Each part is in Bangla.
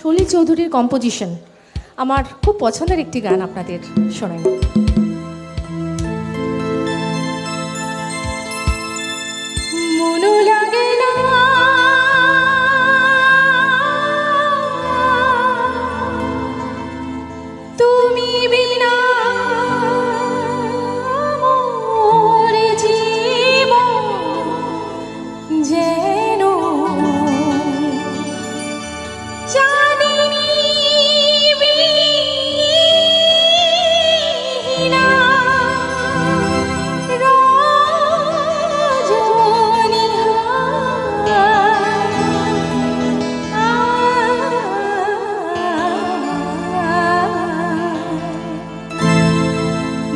সলিল চৌধুরীর কম্পোজিশন আমার খুব পছন্দের একটি গান আপনাদের শোনাই। মনো লাগে না তুমি বিনা মোর জীবন যেন চাঁদিনী বিনা রজনী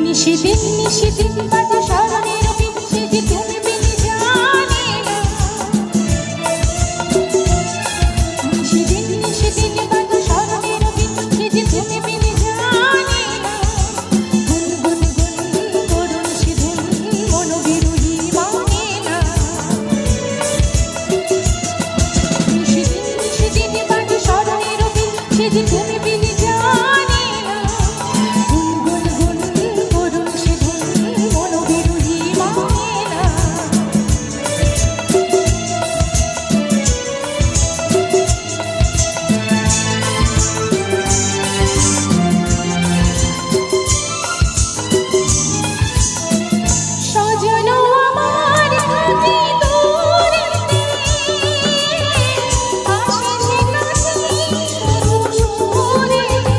নিশিদিন নিশিদিন বাজে স্মরণের বিচ্ছেদে তুমি বিনি জানে না। নিশিদিন নিশিদিন বাজে স্মরণের বিচ্ছেদে তুমি বিনি জানে না। গুন গুন গুন করুণ সিধুন মন বিরুহি মানে না। নিশিদিন নিশিদিন বাজে স্মরণের বিচ্ছেদে তুমি বিনি জানে না। গুন গুন গুন করুণ সিধুন মন বিরুহি মানে না। সজনো আমার থাকি দূরেতে আসে কাছে সরু সুরেতে।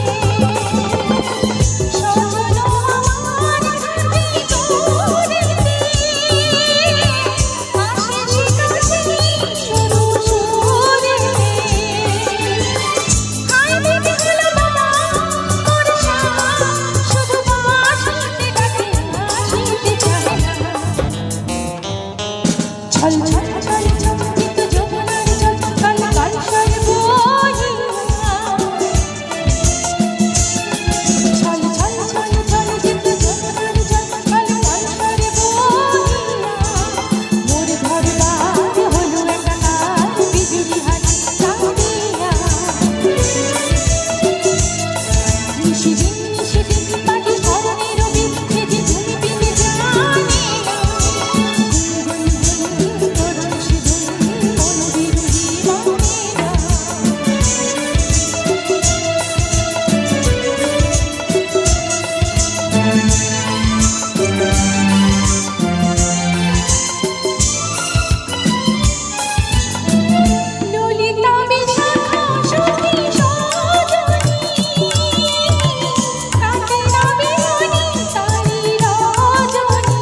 সজনো আমার থাকি দূরেতে আসে কাছে সরু সুরেতে। হায় দিদি হলো বাবা মোর সারা শুধু বাঁশিতে ডাকে আসিতে চাহে না। ছল ছল ছল ছল চিত্ত যমুনার জল কাল কাল সরে বহিয়া। ছল ছল ছল ছল চিত্ত যমুনার জল কাল কাল সরে বহিয়া। মোর ঘর বার হলো একাকার বিজুলি হাসি কাঁদিয়া। নিশিদিন নিশিদিন বাজে স্মরণের বিচ্ছেদে তুমি বিনে জানে না। গুন গুন গুন করুণ সিধুন মন বিরুহি মানে না। ললিতা বিশাখা সখী সজনী কাটে না বিরুনি তারি রজনী।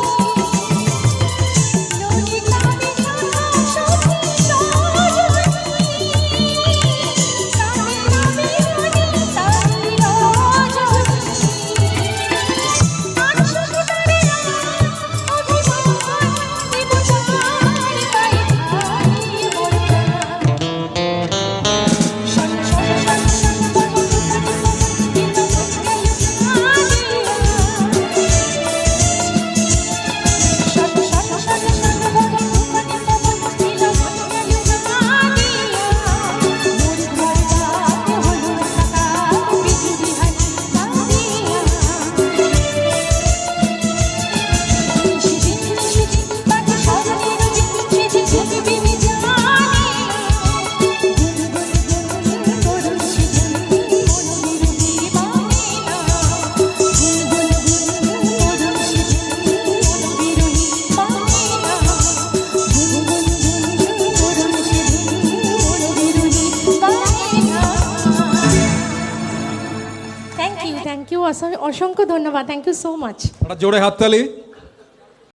ললিতা বিশাখা সখী সজনী কাটে না বিরুনি তারি রজনী। আনশো সুতারে অভিমান দিব যার গায়ে ভারী মোর প্রাণ। শন শন শন শন বলো তুফানি পবন দিল মন গেল কাঁদিয়া। শন শন শন শন বলো তুফানি পবন দিল মন গেল কাঁদিয়া। মোর ঘর বার হলো একাকার বিজুলি হাসি কাঁদিয়া। নিশিদিন নিশিদিন বাজে স্মরণের বিচ্ছেদে তুমি বিনি জানে না। গুন গুন গুন করুণ সিধুন মন বিরুহি মানে না। গুন গুন গুন করুণ সিধুন মন বিরুহি মানে না। গুন গুন গুন করুণ সিধুন মন বিরুহি মানে না। থ্যাংক ইউ অসংখ্য ধন্যবাদ। Thank you so much. একটা জোরে হাততালি।